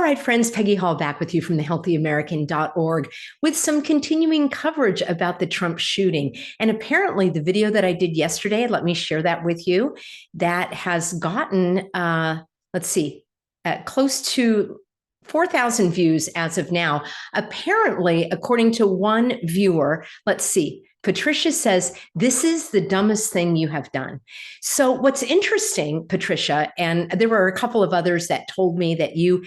right, friends, Peggy Hall back with you from thehealthyamerican.org with some continuing coverage about the Trump shooting. And apparently the video that I did yesterday, let me share that with you, that has gotten, close to 4,000 views as of now. Apparently, according to one viewer, Patricia says, this is the dumbest thing you have done. So what's interesting, Patricia, and there were a couple of others that told me that you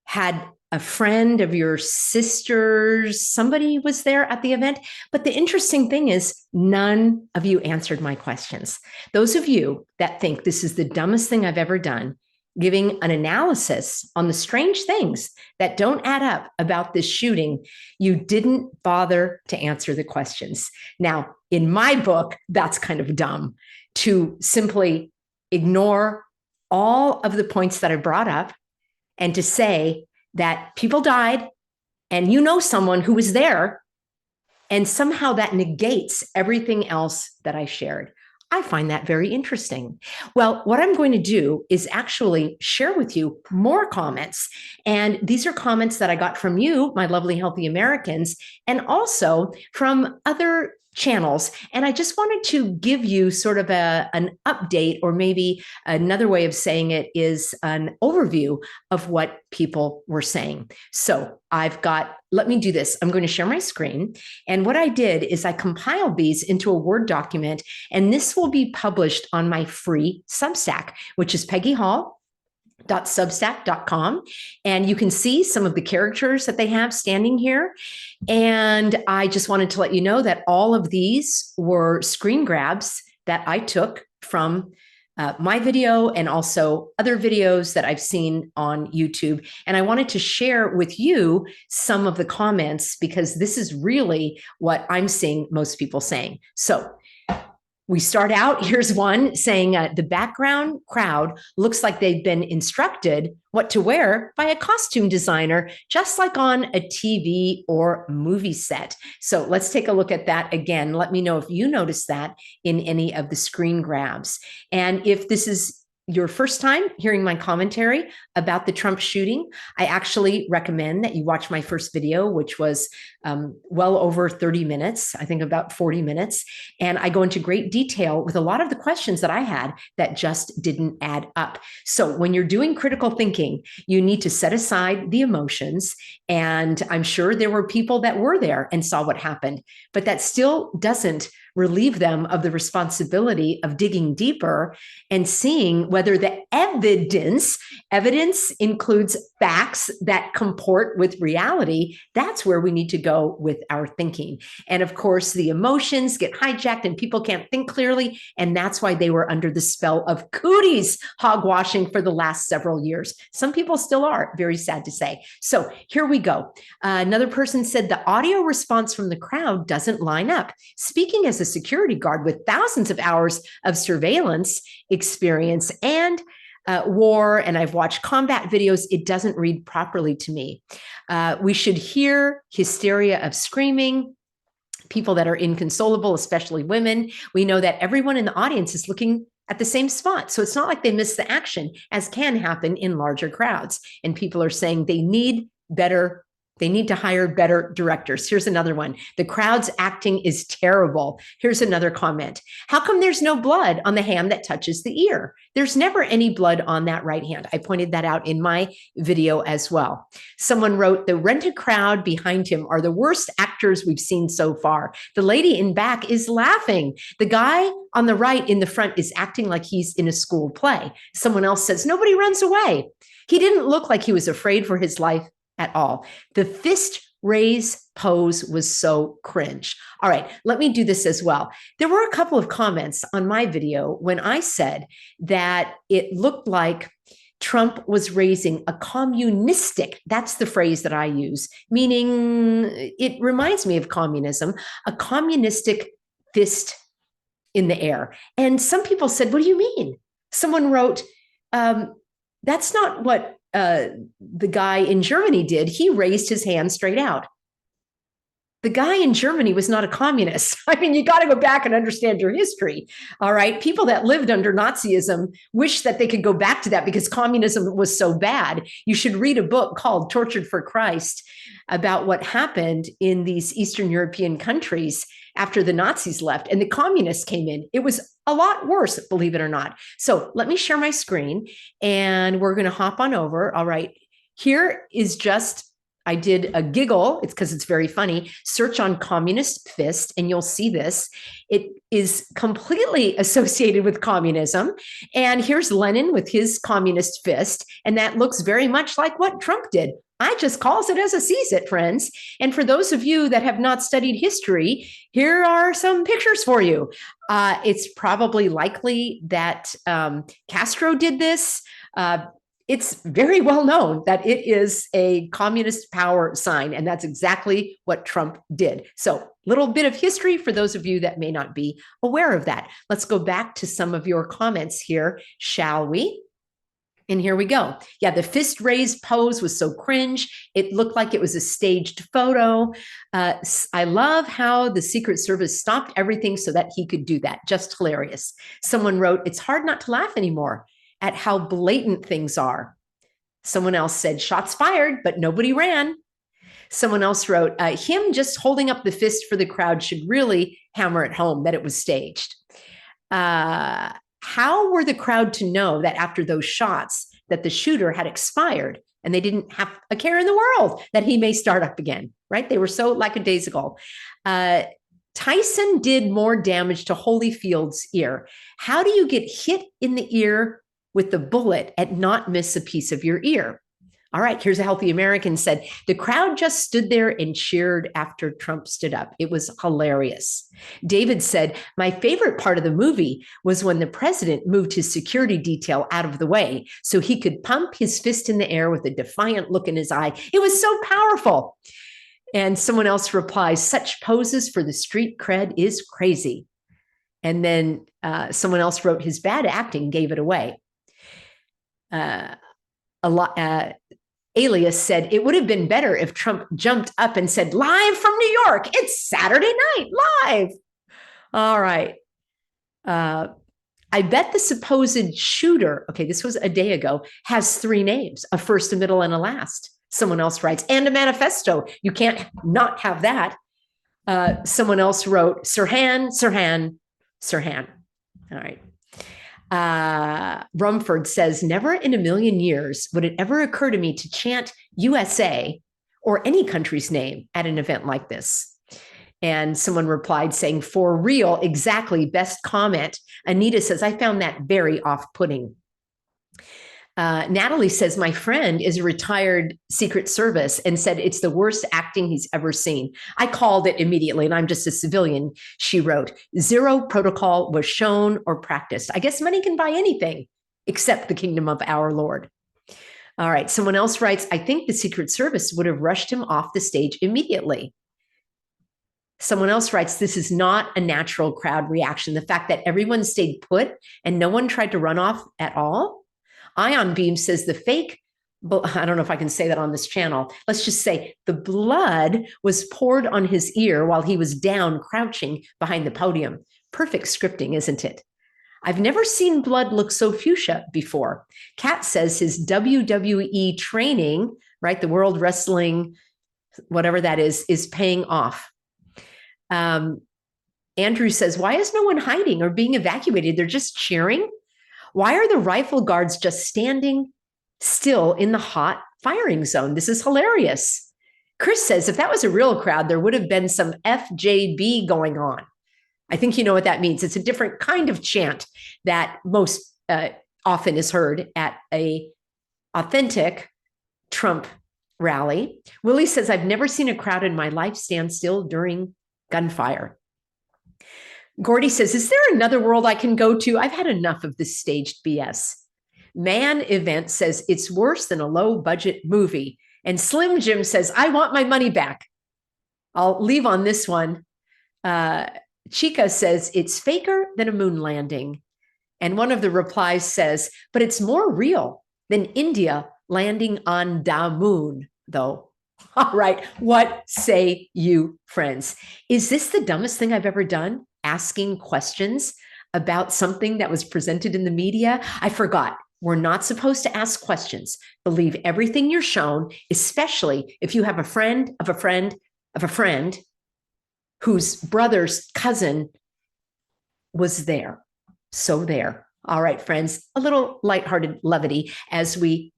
had a friend of your sister's, somebody was there at the event. But the interesting thing is none of you answered my questions. Those of you that think this is the dumbest thing I've ever done, giving an analysis on the strange things that don't add up about this shooting, you didn't bother to answer the questions. Now, in my book, that's kind of dumb to simply ignore all of the points that I brought up and to say that people died and you know someone who was there, and somehow that negates everything else that I shared. I find that very interesting. Well, what I'm going to do is actually share with you more comments. And these are comments that I got from you, my lovely healthy Americans, and also from other channels. And I just wanted to give you sort of an update, or maybe another way of saying it is an overview of what people were saying. So let me do this. I'm going to share my screen. And what I did is I compiled these into a Word document, and this will be published on my free Substack, which is peggyhall.substack.com. And you can see some of the characters that they have standing here. And I just wanted to let you know that all of these were screen grabs that I took from my video and also other videos that I've seen on YouTube. And I wanted to share with you some of the comments because this is really what I'm seeing most people saying. So we start out, here's one saying the background crowd looks like they've been instructed what to wear by a costume designer, just like on a TV or movie set. So let's take a look at that again. Let me know if you notice that in any of the screen grabs. And if this is your first time hearing my commentary about the Trump shooting, I actually recommend that you watch my first video, which was well over 30 minutes, I think about 40 minutes. And I go into great detail with a lot of the questions that I had that just didn't add up. So when you're doing critical thinking, you need to set aside the emotions. And I'm sure there were people that were there and saw what happened, but that still doesn't relieve them of the responsibility of digging deeper and seeing whether the evidence includes facts that comport with reality. That's where we need to go with our thinking. And of course, the emotions get hijacked and people can't think clearly. And that's why they were under the spell of cooties hogwashing for the last several years. Some people still are, very sad to say. So here we go. Another person said the audio response from the crowd doesn't line up. Speaking as a security guard with thousands of hours of surveillance experience and war, and I've watched combat videos, it doesn't read properly to me. We should hear hysteria of screaming, people that are inconsolable, especially women. We know that everyone in the audience is looking at the same spot. So it's not like they miss the action, as can happen in larger crowds. And people are saying they need to hire better directors. Here's another one. The crowd's acting is terrible. Here's another comment. How come there's no blood on the hand that touches the ear? There's never any blood on that right hand. I pointed that out in my video as well. Someone wrote, the rent-a-crowd behind him are the worst actors we've seen so far. The lady in back is laughing. The guy on the right in the front is acting like he's in a school play. Someone else says, nobody runs away. He didn't look like he was afraid for his life at all. The fist raise pose was so cringe. All right, let me do this as well. There were a couple of comments on my video when I said that it looked like Trump was raising a communistic, that's the phrase that I use, meaning it reminds me of communism, a communistic fist in the air. And some people said, what do you mean? Someone wrote, that's not what the guy in Germany did. He raised his hand straight out. The guy in Germany was not a communist. I mean, you got to go back and understand your history. All right. People that lived under Nazism wish that they could go back to that because communism was so bad. You should read a book called Tortured for Christ about what happened in these Eastern European countries after the Nazis left and the communists came in. It was a lot worse, believe it or not. So let me share my screen and we're going to hop on over. All right. Here is just, I did a giggle. It's because it's very funny. Search on communist fist, and you'll see this. It is completely associated with communism. And here's Lenin with his communist fist. And that looks very much like what Trump did. I just calls it as I sees it, friends. And for those of you that have not studied history, here are some pictures for you. It's probably likely that Castro did this. It's very well known that it is a communist power sign, and that's exactly what Trump did. So, little bit of history for those of you that may not be aware of that. Let's go back to some of your comments here, shall we? And here we go. Yeah, the fist raised pose was so cringe. It looked like it was a staged photo. I love how the Secret Service stopped everything so that he could do that. Just hilarious. Someone wrote, it's hard not to laugh anymore at how blatant things are. Someone else said, shots fired, but nobody ran. Someone else wrote, him just holding up the fist for the crowd should really hammer it home that it was staged. How were the crowd to know that after those shots that the shooter had expired and they didn't have a care in the world that he may start up again, right? They were so lackadaisical. Tyson did more damage to Holyfield's ear. How do you get hit in the ear with the bullet and not miss a piece of your ear? All right, here's a healthy American said, the crowd just stood there and cheered after Trump stood up. It was hilarious. David said, my favorite part of the movie was when the president moved his security detail out of the way so he could pump his fist in the air with a defiant look in his eye. It was so powerful. And someone else replies, such poses for the street cred is crazy. And then someone else wrote, his bad acting gave it away. Alias said, it would have been better if Trump jumped up and said, live from New York, it's Saturday night, live. All right. I bet the supposed shooter, okay, this was a day ago, has 3 names, a first, a middle, and a last. Someone else writes, and a manifesto. You can't not have that. Someone else wrote, Sirhan, Sirhan, Sirhan. All right. Rumford says, never in a million years would it ever occur to me to chant USA or any country's name at an event like this. And someone replied saying, for real, exactly, best comment. Anita says, I found that very off-putting. Natalie says, my friend is a retired Secret Service and said it's the worst acting he's ever seen. I called it immediately, and I'm just a civilian, she wrote. Zero protocol was shown or practiced. I guess money can buy anything except the kingdom of our Lord. All right, someone else writes, I think the Secret Service would have rushed him off the stage immediately. Someone else writes, this is not a natural crowd reaction. The fact that everyone stayed put and no one tried to run off at all. Ion Beam says the fake, I don't know if I can say that on this channel. Let's just say the blood was poured on his ear while he was down crouching behind the podium. Perfect scripting, isn't it? I've never seen blood look so fuchsia before. Kat says his WWE training, right, the World Wrestling, whatever that is paying off. Andrew says, why is no one hiding or being evacuated? They're just cheering. Why are the rifle guards just standing still in the hot firing zone? This is hilarious. Chris says, if that was a real crowd, there would have been some FJB going on. I think you know what that means. It's a different kind of chant that most often is heard at a authentic Trump rally. Willie says, I've never seen a crowd in my life stand still during gunfire. Gordy says, is there another world I can go to? I've had enough of this staged BS. Man Event says, it's worse than a low budget movie. And Slim Jim says, I want my money back. I'll leave on this one. Chica says, it's faker than a moon landing. And one of the replies says, but it's more real than India landing on the moon, though. All right. What say you, friends? Is this the dumbest thing I've ever done? Asking questions about something that was presented in the media? I forgot. We're not supposed to ask questions. Believe everything you're shown, especially if you have a friend of a friend of a friend whose brother's cousin was there. So there. All right, friends, a little lighthearted levity as we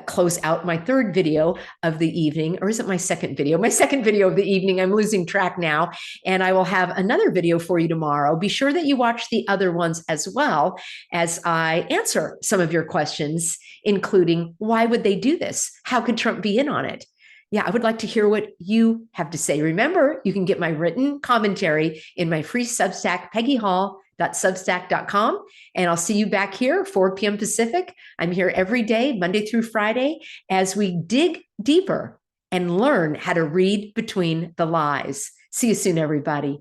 close out my third video of the evening, or is it my second video? My second video of the evening. I'm losing track now. And I will have another video for you tomorrow. Be sure that you watch the other ones as well as I answer some of your questions, including why would they do this? How could Trump be in on it? Yeah, I would like to hear what you have to say. Remember, you can get my written commentary in my free Substack, peggyhall.substack.com. And I'll see you back here, 4 p.m. Pacific. I'm here every day, Monday through Friday, as we dig deeper and learn how to read between the lies. See you soon, everybody.